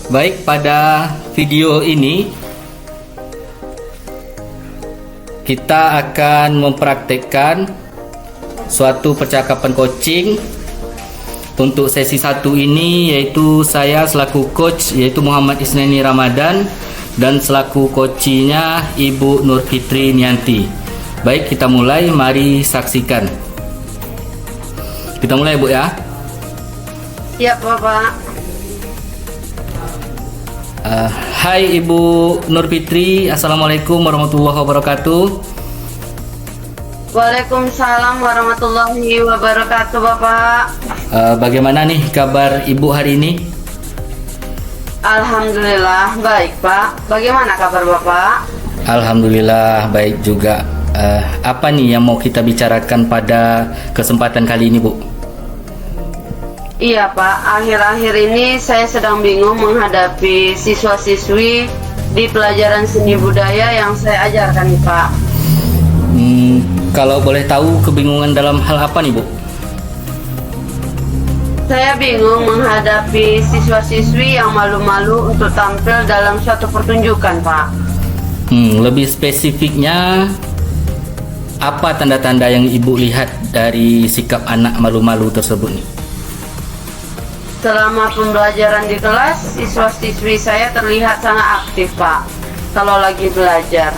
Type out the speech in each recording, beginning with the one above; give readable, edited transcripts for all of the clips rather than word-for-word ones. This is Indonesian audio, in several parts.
Baik, pada video ini kita akan mempraktekkan suatu percakapan coaching. Untuk sesi 1 ini yaitu saya selaku coach yaitu Muhammad Isnani Ramadan dan selaku coachnya Ibu Nur Fitri Nianti. Baik, kita mulai, mari saksikan. Kita mulai, Bu, ya. Ya, Bapak. Hai Ibu Nur Fitri, Assalamualaikum warahmatullahi wabarakatuh. Waalaikumsalam warahmatullahi wabarakatuh, Bapak. Bagaimana nih kabar Ibu hari ini? Alhamdulillah baik, Pak. Bagaimana kabar Bapak? Alhamdulillah baik juga. Apa nih yang mau kita bicarakan pada kesempatan kali ini, Bu? Iya, Pak. Akhir-akhir ini saya sedang bingung menghadapi siswa-siswi di pelajaran seni budaya yang saya ajarkan, Pak. Kalau boleh tahu kebingungan dalam hal apa nih, Bu? Saya bingung menghadapi siswa-siswi yang malu-malu untuk tampil dalam suatu pertunjukan, Pak. Lebih spesifiknya, apa tanda-tanda yang Ibu lihat dari sikap anak malu-malu tersebut nih? Selama pembelajaran di kelas, siswa-siswi saya terlihat sangat aktif, Pak, kalau lagi belajar.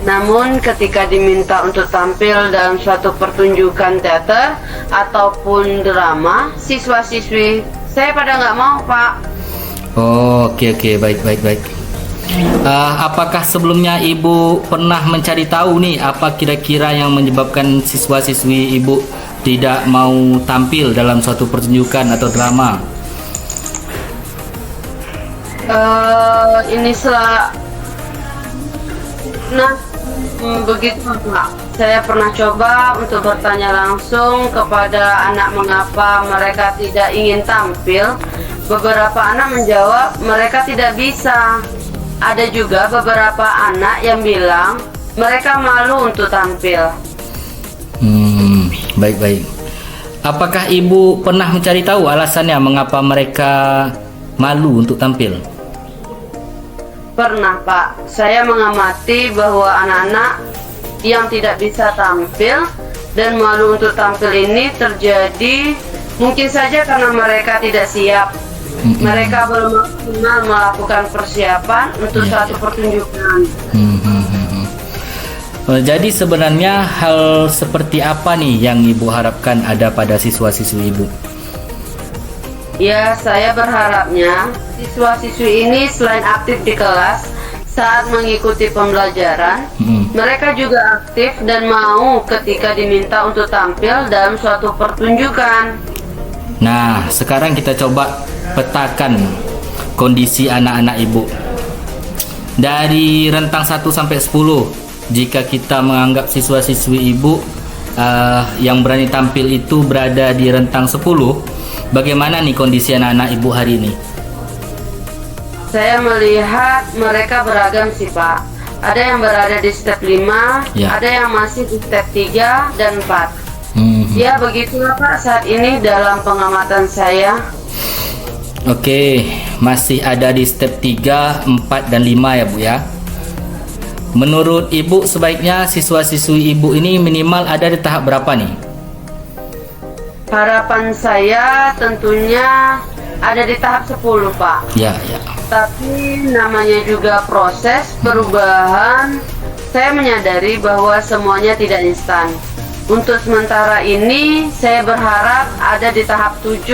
Namun ketika diminta untuk tampil dalam suatu pertunjukan teater ataupun drama, siswa-siswi saya pada nggak mau, Pak. Oh, oke, baik. Apakah sebelumnya Ibu pernah mencari tahu nih apa kira-kira yang menyebabkan siswa-siswi Ibu tidak mau tampil dalam suatu pertunjukan atau drama? Begitu, Pak. Saya pernah coba untuk bertanya langsung kepada anak mengapa mereka tidak ingin tampil. Beberapa anak menjawab mereka tidak bisa. Ada juga beberapa anak yang bilang mereka malu untuk tampil. Baik. Apakah Ibu pernah mencari tahu alasannya mengapa mereka malu untuk tampil? Pernah, Pak. Saya mengamati bahwa anak-anak yang tidak bisa tampil dan malu untuk tampil ini terjadi mungkin saja karena mereka tidak siap. Mereka belum maksimal melakukan persiapan untuk suatu pertunjukan. Jadi sebenarnya hal seperti apa nih yang Ibu harapkan ada pada siswa-siswi Ibu? Ya, saya berharapnya siswa-siswi ini selain aktif di kelas saat mengikuti pembelajaran, mereka juga aktif dan mau ketika diminta untuk tampil dalam suatu pertunjukan. Nah, sekarang kita coba petakan kondisi anak-anak Ibu. Dari rentang 1 sampai 10, jika kita menganggap siswa-siswi Ibu yang berani tampil itu berada di rentang 10, bagaimana nih kondisi anak-anak Ibu hari ini? Saya melihat mereka beragam sih, Pak. Ada yang berada di step 5, ada yang masih di step 3 dan 4. Ya, begitulah, Pak, saat ini dalam pengamatan saya. Oke, masih ada di step 3, 4, dan 5 ya, Bu, ya. Menurut Ibu sebaiknya siswa-siswi Ibu ini minimal ada di tahap berapa nih? Harapan saya tentunya ada di tahap 10, Pak. Ya. Tapi namanya juga proses perubahan. Saya menyadari bahwa semuanya tidak instan. Untuk sementara ini saya berharap ada di tahap 7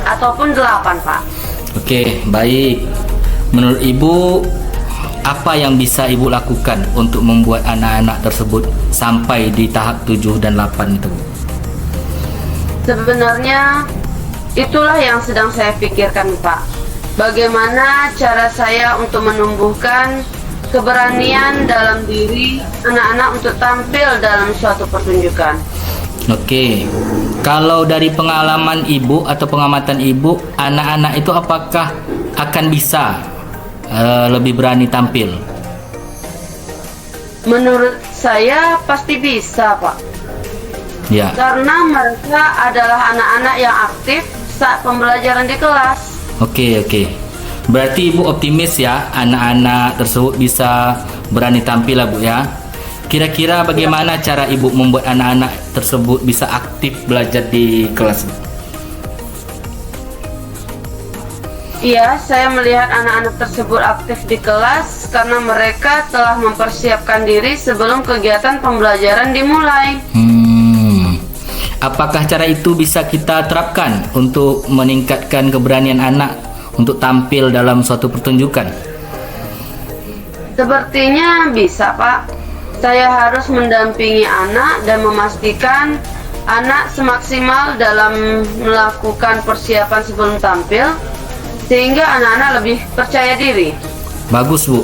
ataupun 8, Pak. Oke, baik. Menurut Ibu, apa yang bisa Ibu lakukan untuk membuat anak-anak tersebut sampai di tahap 7 dan 8 itu? Sebenarnya itulah yang sedang saya pikirkan, Pak. Bagaimana cara saya untuk menumbuhkan keberanian dalam diri anak-anak untuk tampil dalam suatu pertunjukan. Oke, kalau dari pengalaman Ibu atau pengamatan Ibu, anak-anak itu apakah akan bisa lebih berani tampil? Menurut saya pasti bisa, Pak. Ya. Karena mereka adalah anak-anak yang aktif saat pembelajaran di kelas. Oke. Berarti Ibu optimis ya anak-anak tersebut bisa berani tampil lah Bu ya. Kira-kira bagaimana cara Ibu membuat anak-anak tersebut bisa aktif belajar di kelas? Iya, saya melihat anak-anak tersebut aktif di kelas karena mereka telah mempersiapkan diri sebelum kegiatan pembelajaran dimulai. Apakah cara itu bisa kita terapkan untuk meningkatkan keberanian anak untuk tampil dalam suatu pertunjukan? Sepertinya bisa, Pak. Saya harus mendampingi anak dan memastikan anak semaksimal dalam melakukan persiapan sebelum tampil, sehingga anak-anak lebih percaya diri. Bagus Bu.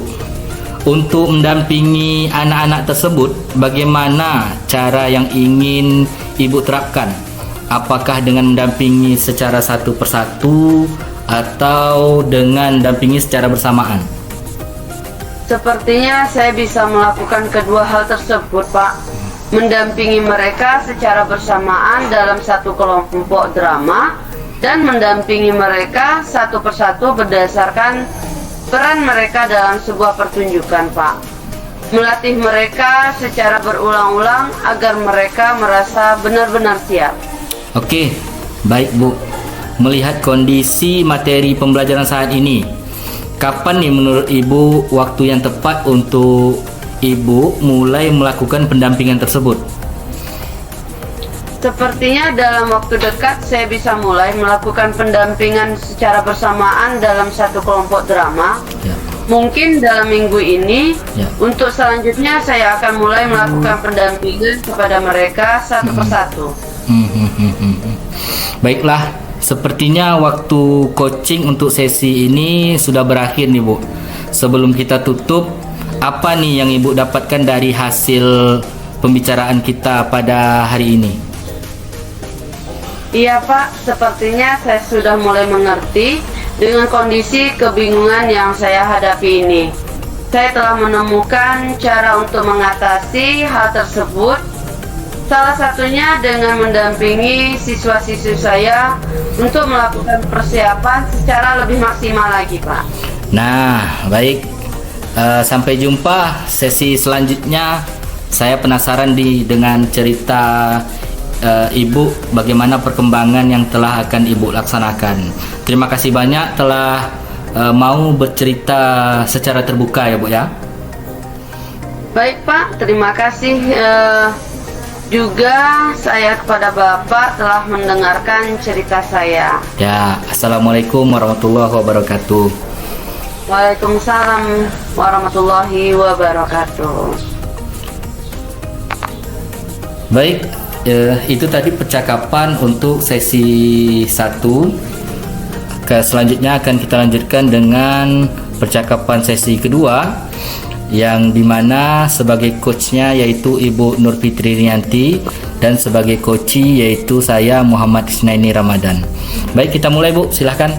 Untuk mendampingi anak-anak tersebut, bagaimana cara yang ingin Ibu terapkan? Apakah dengan mendampingi secara satu persatu atau dengan dampingi secara bersamaan? Sepertinya saya bisa melakukan kedua hal tersebut, Pak. Mendampingi mereka secara bersamaan dalam satu kelompok drama dan mendampingi mereka satu persatu berdasarkan peran mereka dalam sebuah pertunjukan, Pak. Melatih mereka secara berulang-ulang agar mereka merasa benar-benar siap. Oke, baik Bu. Melihat kondisi materi pembelajaran saat ini, kapan nih menurut Ibu waktu yang tepat untuk Ibu mulai melakukan pendampingan tersebut? Sepertinya dalam waktu dekat saya bisa mulai melakukan pendampingan secara bersamaan dalam satu kelompok drama. Ya. Mungkin dalam minggu ini. Ya. Untuk selanjutnya saya akan mulai melakukan pendampingan kepada mereka satu persatu. Baiklah, sepertinya waktu coaching untuk sesi ini sudah berakhir nih Bu. Sebelum kita tutup, apa nih yang Ibu dapatkan dari hasil pembicaraan kita pada hari ini? Iya Pak, sepertinya saya sudah mulai mengerti dengan kondisi kebingungan yang saya hadapi ini. Saya telah menemukan cara untuk mengatasi hal tersebut. Salah satunya dengan mendampingi siswa-siswi saya untuk melakukan persiapan secara lebih maksimal lagi, Pak. Nah, baik. Sampai jumpa sesi selanjutnya. Saya penasaran dengan cerita Ibu, bagaimana perkembangan yang telah akan Ibu laksanakan. Terima kasih banyak telah mau bercerita secara terbuka ya Bu ya. Baik Pak, terima kasih juga saya kepada Bapak telah mendengarkan cerita saya. Ya, Assalamualaikum warahmatullahi wabarakatuh. Waalaikumsalam warahmatullahi wabarakatuh. Baik, itu tadi percakapan untuk sesi 1. Selanjutnya akan kita lanjutkan dengan percakapan sesi kedua, yang dimana sebagai coachnya yaitu Ibu Nur Fitri Rianti dan sebagai coachi yaitu saya Muhammad Isnaini Ramadan. Baik, kita mulai Bu, silahkan.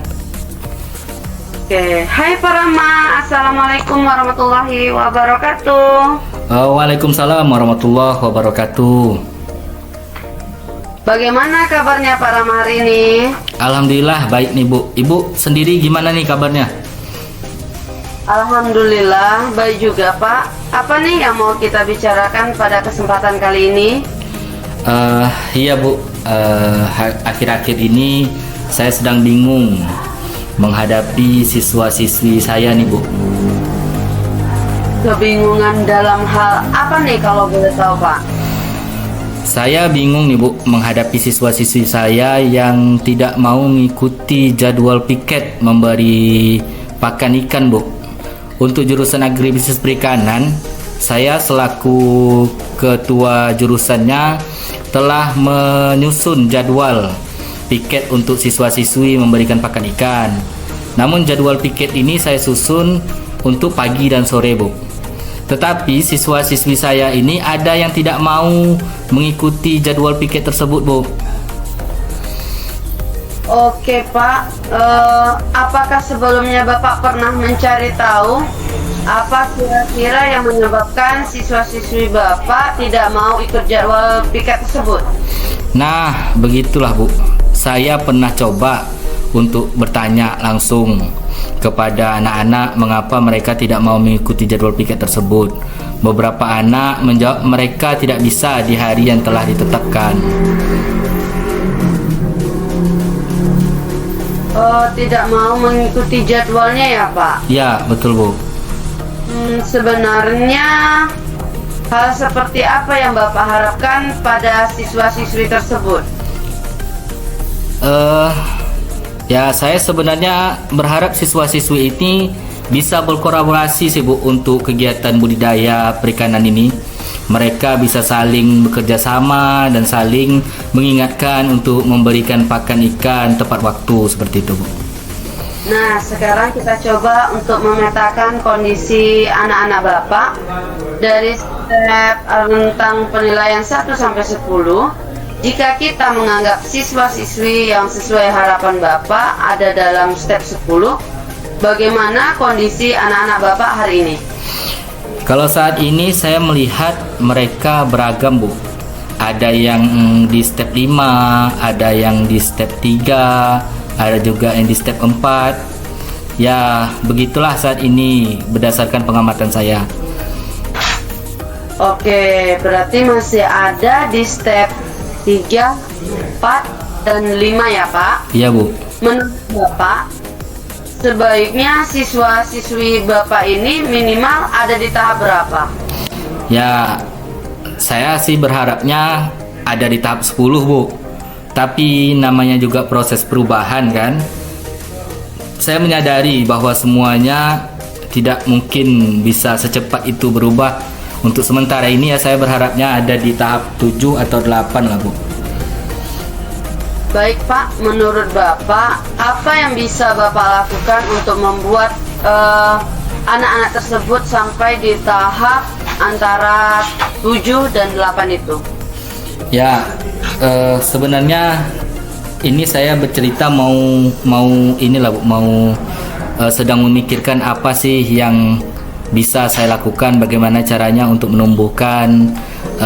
Oke, hai Pak Rama, Assalamualaikum warahmatullahi wabarakatuh. Waalaikumsalam warahmatullahi wabarakatuh. Bagaimana kabarnya Pak Rama hari ini? Alhamdulillah baik nih Bu. Ibu sendiri gimana nih kabarnya? Alhamdulillah baik juga Pak. Apa nih yang mau kita bicarakan pada kesempatan kali ini? Iya Bu, akhir-akhir ini saya sedang bingung menghadapi siswa-siswi saya nih Bu. Kebingungan dalam hal apa nih kalau boleh tahu Pak? Saya bingung nih Bu menghadapi siswa-siswi saya yang tidak mau mengikuti jadwal piket memberi pakan ikan Bu. Untuk jurusan agribisnis perikanan, saya selaku ketua jurusannya telah menyusun jadwal piket untuk siswa-siswi memberikan pakan ikan. Namun jadwal piket ini saya susun untuk pagi dan sore Bu. Tetapi siswa-siswi saya ini ada yang tidak mau mengikuti jadwal piket tersebut Bu. Oke Pak, apakah sebelumnya Bapak pernah mencari tahu apa kira-kira yang menyebabkan siswa-siswi Bapak tidak mau ikut jadwal piket tersebut? Nah, begitulah Bu. Saya pernah coba untuk bertanya langsung kepada anak-anak mengapa mereka tidak mau mengikuti jadwal piket tersebut. Beberapa anak menjawab mereka tidak bisa di hari yang telah ditetapkan. Oh, tidak mau mengikuti jadwalnya ya, Pak? Ya, betul Bu. Sebenarnya hal seperti apa yang Bapak harapkan pada siswa-siswi tersebut? Ya, saya sebenarnya berharap siswa-siswi ini bisa berkolaborasi sih Bu untuk kegiatan budidaya perikanan ini. Mereka bisa saling bekerja sama dan saling mengingatkan untuk memberikan pakan ikan tepat waktu seperti itu Bu. Nah, sekarang kita coba untuk memetakan kondisi anak-anak Bapak dari step rentang penilaian 1 sampai 10. Jika kita menganggap siswa-siswi yang sesuai harapan Bapak ada dalam step 10, bagaimana kondisi anak-anak Bapak hari ini? Kalau saat ini saya melihat mereka beragam Bu. Ada yang di step 5, ada yang di step 3, ada juga yang di step 4. Ya, begitulah saat ini berdasarkan pengamatan saya. Oke, berarti masih ada di step 3, 4, dan 5 ya Pak? Iya Bu. Menurut Bapak, sebaiknya siswa-siswi Bapak ini minimal ada di tahap berapa? Ya, saya sih berharapnya ada di tahap 10 Bu. Tapi namanya juga proses perubahan kan. Saya menyadari bahwa semuanya tidak mungkin bisa secepat itu berubah. Untuk sementara ini ya saya berharapnya ada di tahap 7 atau 8 lah Bu. Baik Pak, menurut Bapak, apa yang bisa Bapak lakukan untuk membuat anak-anak tersebut sampai di tahap antara 7 dan 8 itu? Ya, sebenarnya ini saya bercerita mau inilah Bu, mau sedang memikirkan apa sih yang bisa saya lakukan, bagaimana caranya untuk menumbuhkan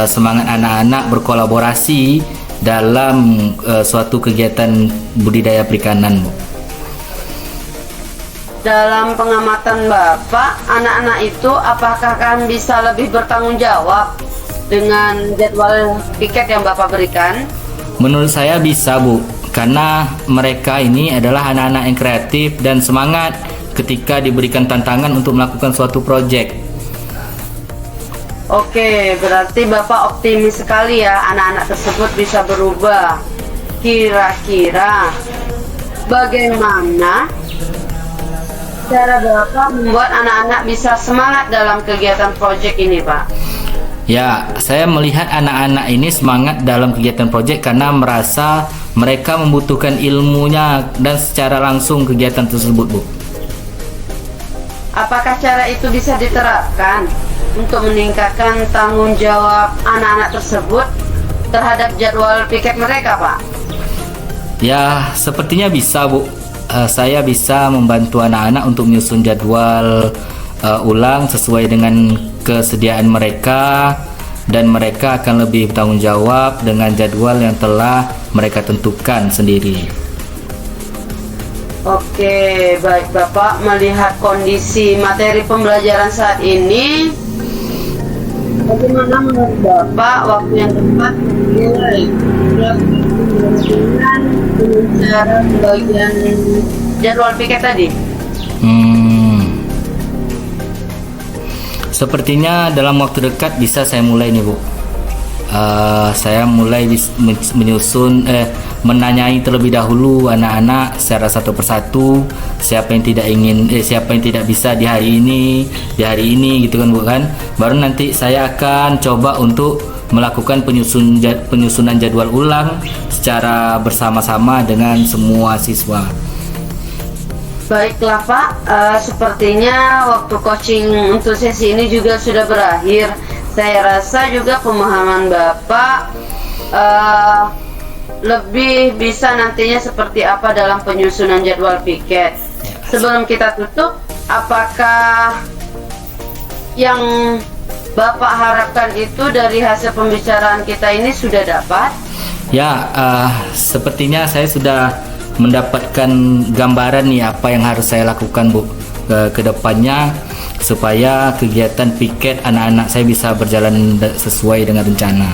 semangat anak-anak berkolaborasi dalam suatu kegiatan budidaya perikanan Bu. Dalam pengamatan Bapak, anak-anak itu apakah akan bisa lebih bertanggung jawab dengan jadwal piket yang Bapak berikan? Menurut saya bisa Bu, karena mereka ini adalah anak-anak yang kreatif dan semangat ketika diberikan tantangan untuk melakukan suatu proyek. Oke, berarti Bapak optimis sekali ya anak-anak tersebut bisa berubah. Kira-kira bagaimana cara Bapak membuat anak-anak bisa semangat dalam kegiatan proyek ini, Pak? Ya, saya melihat anak-anak ini semangat dalam kegiatan proyek karena merasa mereka membutuhkan ilmunya dan secara langsung kegiatan tersebut, Bu. Apakah cara itu bisa diterapkan untuk meningkatkan tanggung jawab anak-anak tersebut terhadap jadwal piket mereka, Pak? Ya, sepertinya bisa, Bu. Saya bisa membantu anak-anak untuk menyusun jadwal ulang sesuai dengan kesediaan mereka, dan mereka akan lebih bertanggung jawab dengan jadwal yang telah mereka tentukan sendiri. Oke, baik Bapak, melihat kondisi materi pembelajaran saat ini, bagaimana menurut Bapak waktu yang tepat menilai dengan cara pembagian jadwal piket tadi? Sepertinya dalam waktu dekat bisa saya mulai nih Bu. Saya mulai menyusun menanyai terlebih dahulu anak-anak secara satu persatu siapa yang tidak bisa di hari ini gitu kan Bu kan. Baru nanti saya akan coba untuk melakukan penyusunan jadwal ulang secara bersama-sama dengan semua siswa. Baiklah Pak, sepertinya waktu coaching untuk sesi ini juga sudah berakhir. Saya rasa juga pemahaman Bapak lebih bisa nantinya seperti apa dalam penyusunan jadwal piket. Sebelum kita tutup, apakah yang Bapak harapkan itu dari hasil pembicaraan kita ini sudah dapat? Ya, sepertinya saya sudah mendapatkan gambaran nih apa yang harus saya lakukan Bu ke depannya supaya kegiatan piket anak-anak saya bisa berjalan sesuai dengan rencana.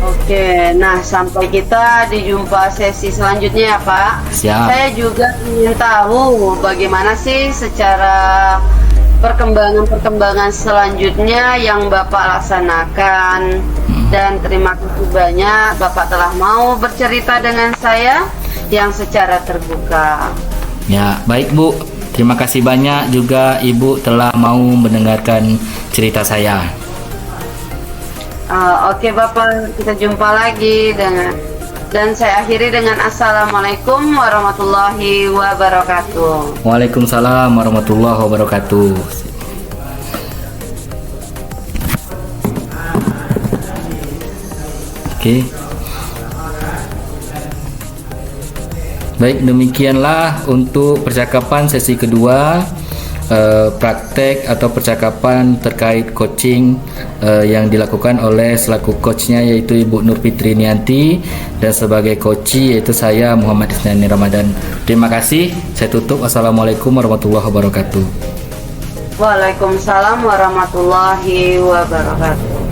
Oke, nah sampai kita dijumpa sesi selanjutnya ya Pak. Siap. Saya juga ingin tahu bagaimana sih secara perkembangan selanjutnya yang Bapak laksanakan. Dan terima kasih banyak Bapak telah mau bercerita dengan saya yang secara terbuka. Ya, baik Bu. Terima kasih banyak juga Ibu telah mau mendengarkan cerita saya. Oke Bapak, kita jumpa lagi dan saya akhiri dengan Assalamualaikum warahmatullahi wabarakatuh. Waalaikumsalam warahmatullahi wabarakatuh. Oke. Baik, demikianlah untuk percakapan sesi kedua, praktek atau percakapan terkait coaching yang dilakukan oleh selaku coachnya yaitu Ibu Nur Fitri Nianti dan sebagai coachi yaitu saya Muhammad Isnani Ramadan. Terima kasih. Saya tutup. Wassalamualaikum warahmatullahi wabarakatuh. Waalaikumsalam warahmatullahi wabarakatuh.